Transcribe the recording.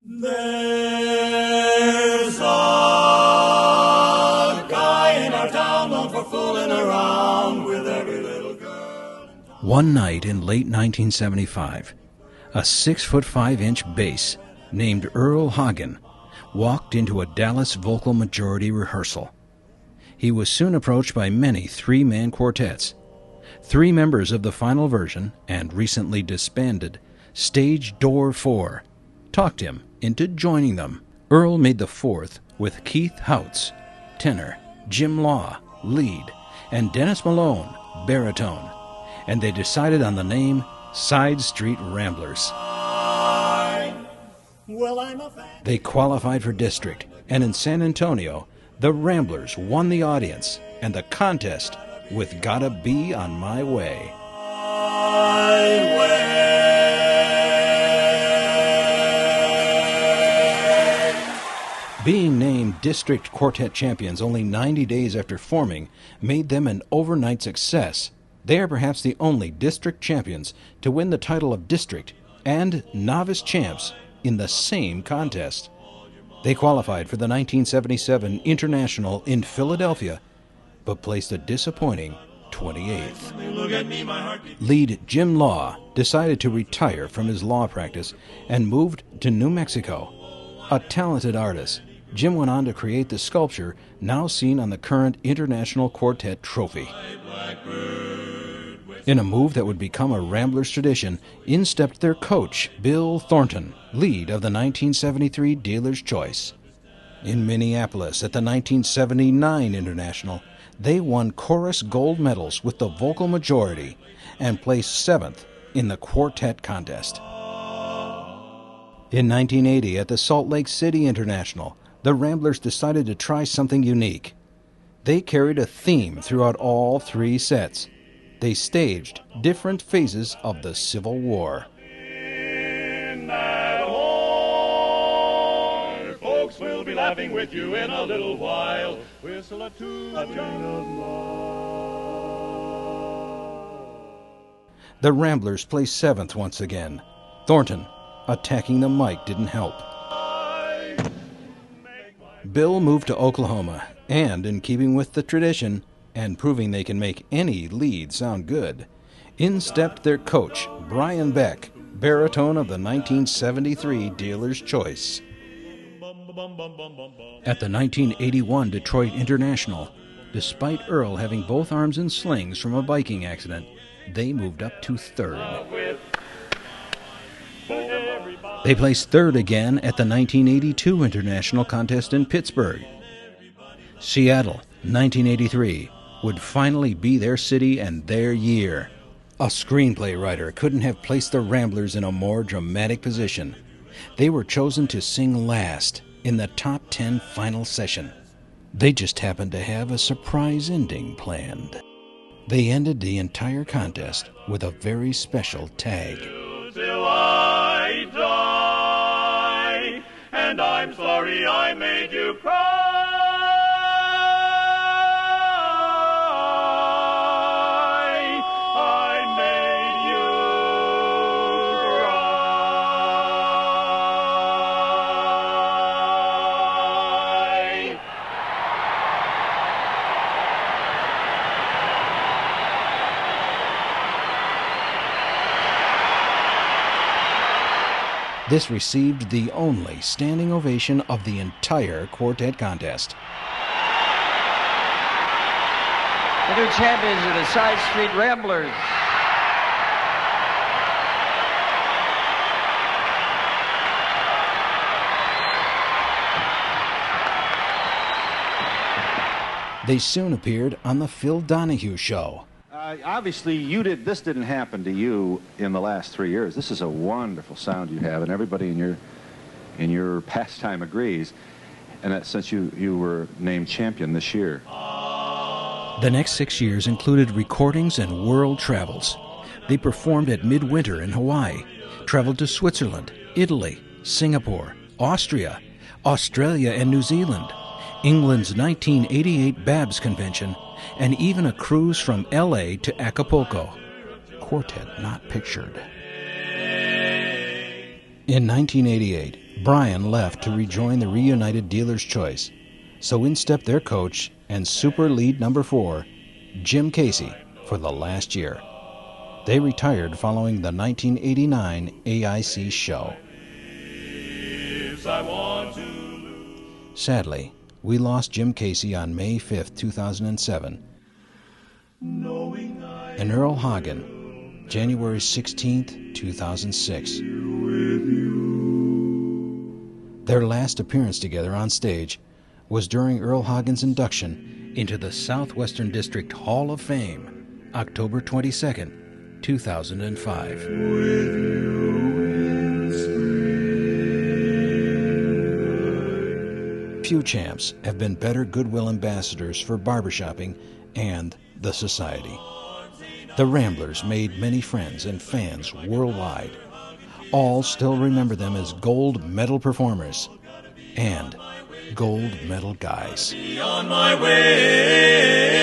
There's a guy in our town known for fooling around with every little girl. One night in late 1975, a 6'5" bass named Earl Hagen walked into a Dallas vocal majority rehearsal. He was soon approached by many three-man quartets. Three members of the final version, and recently disbanded, Stage Door 4, talked him into joining them. Earl made the fourth with Keith Houts, tenor, Jim Law, lead, and Dennis Malone, baritone, and they decided on the name Side Street Ramblers. They qualified for district, and in San Antonio, the Ramblers won the audience and the contest with Gotta Be on My Way. Being named district quartet champions only 90 days after forming made them an overnight success. They are perhaps the only district champions to win the title of district and novice champs in the same contest. They qualified for the 1977 International in Philadelphia, but placed a disappointing 28th. Lead Jim Law decided to retire from his law practice and moved to New Mexico. A talented artist, Jim went on to create the sculpture now seen on the current International Quartet Trophy. In a move that would become a Ramblers tradition, in stepped their coach, Bill Thornton, lead of the 1973 Dealer's Choice. In Minneapolis at the 1979 International, they won chorus gold medals with the vocal majority and placed 7th in the quartet contest. In 1980 at the Salt Lake City International, the Ramblers decided to try something unique. They carried a theme throughout all three sets. They staged different phases of the Civil War. Folks will be laughing with you in a little while. Whistle a tune of The Ramblers placed 7th once again. Thornton attacking the mic didn't help. Bill moved to Oklahoma, and in keeping with the tradition, and proving they can make any lead sound good, in stepped their coach, Brian Beck, baritone of the 1973 Dealer's Choice. At the 1981 Detroit International, despite Earl having both arms in slings from a biking accident, they moved up to 3rd. They placed 3rd again at the 1982 International Contest in Pittsburgh. Seattle, 1983, would finally be their city and their year. A screenplay writer couldn't have placed the Ramblers in a more dramatic position. They were chosen to sing last in the top 10 final session. They just happened to have a surprise ending planned. They ended the entire contest with a very special tag. Till I die, and I'm sorry I made you cry. This received the only standing ovation of the entire quartet contest. The new champions are the Side Street Ramblers. They soon appeared on the Phil Donahue Show. Obviously, this didn't happen to you in the last 3 years. This is a wonderful sound you have, and everybody in your pastime agrees. And that since you were named champion this year. The next 6 years included recordings and world travels. They performed at Midwinter in Hawaii, traveled to Switzerland, Italy, Singapore, Austria, Australia and New Zealand, England's 1988 Babs Convention, and even a cruise from L.A. to Acapulco. Quartet not pictured. In 1988, Brian left to rejoin the reunited Dealer's Choice, so in stepped their coach and super lead number 4, Jim Casey, for the last year. They retired following the 1989 AIC show. Sadly, we lost Jim Casey on May 5, 2007, and Earl Hagen, January 16, 2006. Their last appearance together on stage was during Earl Hagen's induction into the Southwestern District Hall of Fame, October 22, 2005. Few champs have been better goodwill ambassadors for barbershopping and the society. The Ramblers made many friends and fans worldwide. All still remember them as gold medal performers and gold medal guys. On my way.